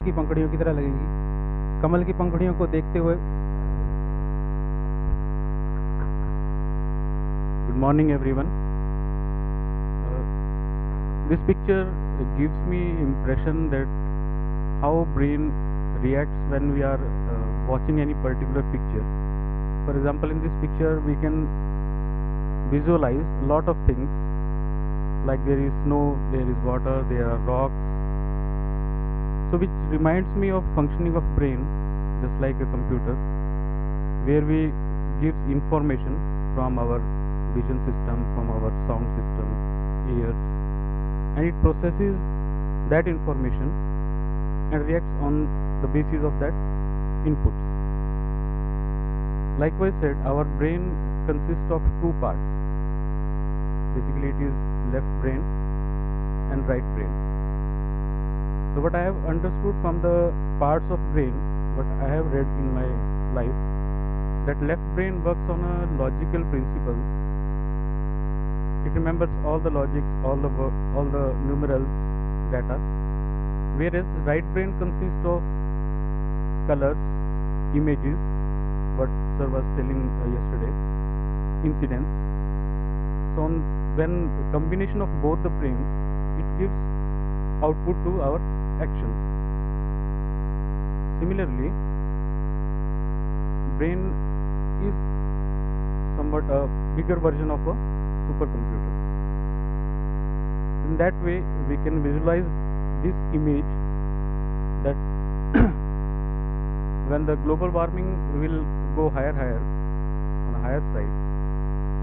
की पंखुड़ियों की तरह लगेगी। कमल की पंखुड़ियों को देखते हुए good morning everyone. This picture gives me impression that how brain reacts when we are watching any particular picture. For example, in this picture we can visualize a lot of things, like there is snow, there is water, there are rocks, so which reminds me of functioning of brain just like a computer, where we gives information from our vision system, from our sound system, ears, and it processes that information and reacts on the basis of that inputs. Likewise said, our brain consists of two parts. Basically it is left brain and right brain. So what I have understood from the parts of brain, what I have read in my life, that left brain works on a logical principle. It remembers all the logics, all the numerals, data, whereas right brain consists of colors, images, what sir was telling yesterday, incidents. So when combination of both the brains, it gives output to our actions. Similarly, brain is somewhat a bigger version of a supercomputer. In that way, we can visualize this image that when the global warming will go higher on a higher side,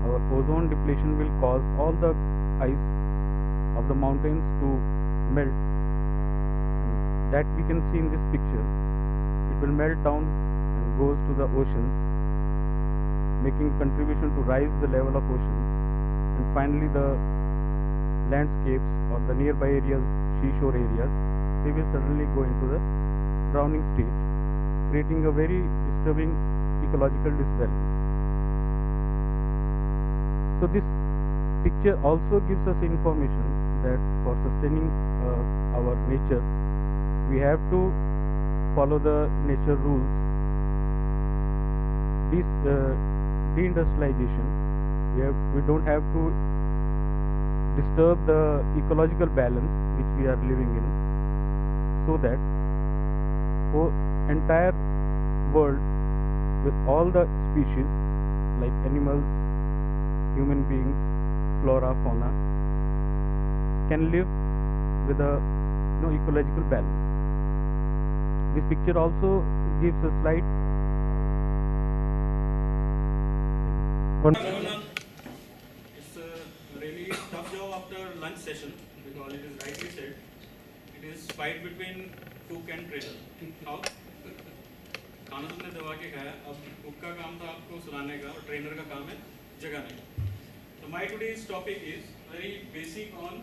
our ozone depletion will cause all the ice of the mountains to melt. And that we can see in this picture. It will melt down and goes to the oceans, making contribution to rise the level of oceans, and finally the landscapes or the nearby areas, seashore areas, they will suddenly go into the drowning stage, creating a very disturbing ecological disbalance. So this picture also gives us information that for sustaining our nature, we have to follow the nature rules. This deindustrialization, we don't have to disturb the ecological balance which we are living in, so that the entire world with all the species like animals, human beings, flora, fauna can live with a ecological balance. This picture also gives a slight It's a really tough job after lunch session, because it is rightly said, it is fight between cook and trainer. How? खाना तुमने दबा के खाया, अब cook का काम था आपको सुलाने का और ट्रेनर का काम है जगाने का. So my today's topic is very basic on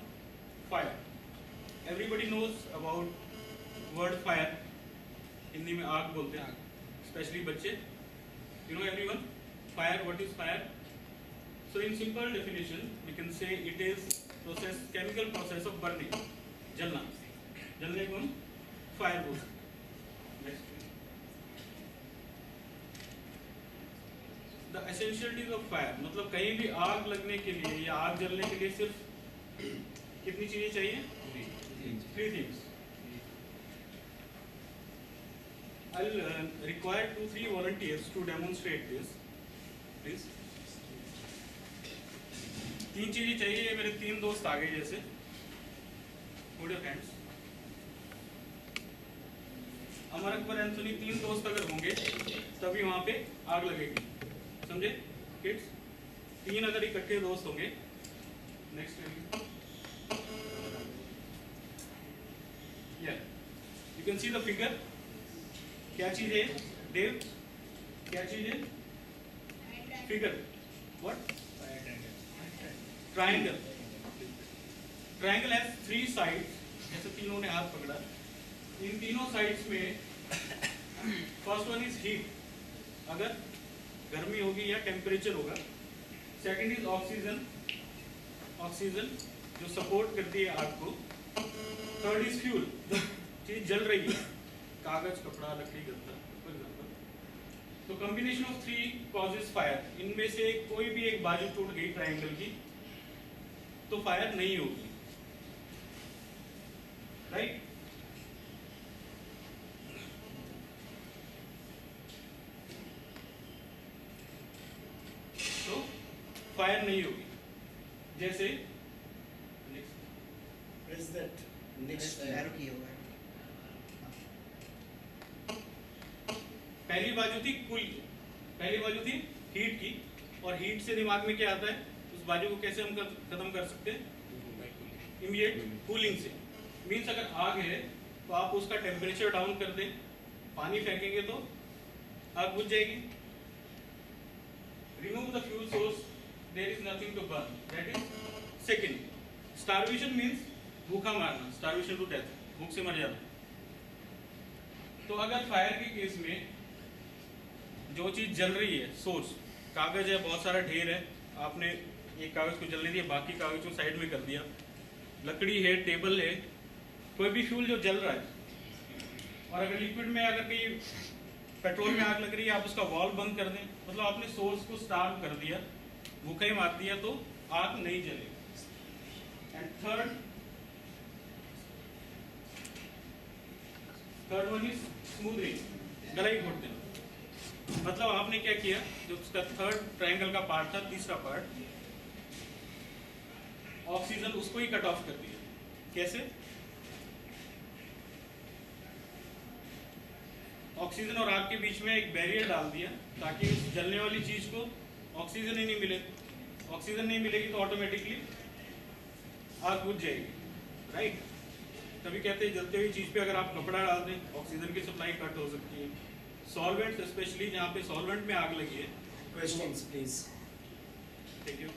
fire. Everybody knows about word fire. Hindi में आग बोलते हैं, especially बच्चे. You know everyone? Fire, what is fire? So in simple definition, we can say it is chemical process of burning, जलना. जलने को हम fire बोलते हैं. Next. The essentialities of fire, मतलब कहीं भी आग लगने के लिए या आग जलने के लिए सिर्फ कितनी चीजें चाहिए? Three things. I'll require 2-3 volunteers to demonstrate this, please. तीन चीजें चाहिए. मेरे तीन दोस्त आ गए जैसे. Hold your hands. Amar Akbar Anthony तीन दोस्त अगर होंगे तभी वहां पे आग लगेगी. समझे किड्स? तीन अगर इकट्ठे दोस्त होंगे. नेक्स्ट. या you can see the figure. क्या चीज है देव? क्या चीज है? Figure. What? Triangle. Triangle has 3 sides. जैसे तीनों ने हाथ पकड़ा, इन तीनों साइड्स में फर्स्ट वन इज हीट, अगर गर्मी होगी या टेम्परेचर होगा. सेकंड इज ऑक्सीजन, ऑक्सीजन जो सपोर्ट करती है आग को. थर्ड इज फ्यूल, जो चीज जल रही है कागज, कपड़ा, लकड़ी, गत्ता फॉर एग्जाम्पल। तो कॉम्बिनेशन ऑफ 3 कॉजेज फायर, इनमें से कोई भी एक बाजू टूट गई ट्राइंगल की तो फायर नहीं होगी, राइट। तो फायर नहीं होगी। जैसे पहली बाजू थी कुल की, पहली बाजू थी हीट की, और हीट से दिमाग में क्या आता है, उस बाजू को कैसे हम खत्म कर सकते हैं, इमीडिएट कूलिंग से। मीन्स अगर आग है तो आप उसका टेम्परेचर डाउन कर दें, पानी फेंकेंगे तो आग बुझ जाएगी। Remove the fuel source, there is nothing to burn, that is second. Starvation means भूखा मारना, स्टारवेशन टू डेथ, भूख से मर जाना। तो अगर फायर के केस में जो चीज जल रही है, सोर्स कागज है, बहुत सारा ढेर है, आपने एक कागज को जलने दिया, बाकी कागज को साइड में कर दिया, लकड़ी है, टेबल है, कोई भी फ्यूल जो जल रहा है, और अगर लिक्विड में अगर कहीं पेट्रोल में आग लग रही है, आप उसका वॉल्व बंद कर दें, मतलब आपने सोर्स को स्टार्व कर दिया, भूखा ही मार दिया, तो आग नहीं जलेगी। And third one is smoothening, गला ही घोट देना। मतलब आपने क्या किया, जो उसका थर्ड ट्रायंगल का पार्ट था, तीसरा पार्ट, ऑक्सीजन उसको ही कट ऑफ कर दिया। कैसे? ऑक्सीजन और आग के बीच में एक बैरियर डाल दिया, ताकि उस जलने वाली चीज को ऑक्सीजन ही नहीं मिले। ऑक्सीजन नहीं मिलेगी तो ऑटोमेटिकली आग बुझ जाएगी, राइट। तभी कहते हैं जलते हुई चीज पे अगर आप कपड़ा डाल दें, ऑक्सीजन की सप्लाई कट हो सकती है। सॉल्वेंट, स्पेशली जहाँ पे सॉल्वेंट में आग लगी है। Questions please. Thank you.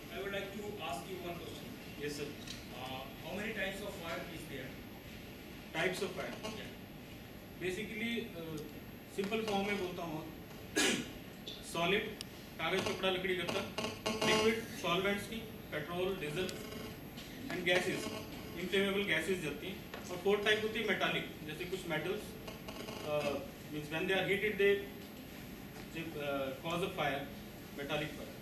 I would like to ask you one question. Yes, sir. How many types of fire is there? Types of fire, basically simple form में बोलता हूँ। सॉलिड, कागज, कपड़ा, लकड़ी, गत्ता। लिक्विड, सॉल्वेंट्स की, petrol, diesel. And gases, inflammable gases जलती हैं। और फोर्थ टाइप होती है मेटालिक, जैसे कुछ metals means when they are heated they cause a fire, metallic fire.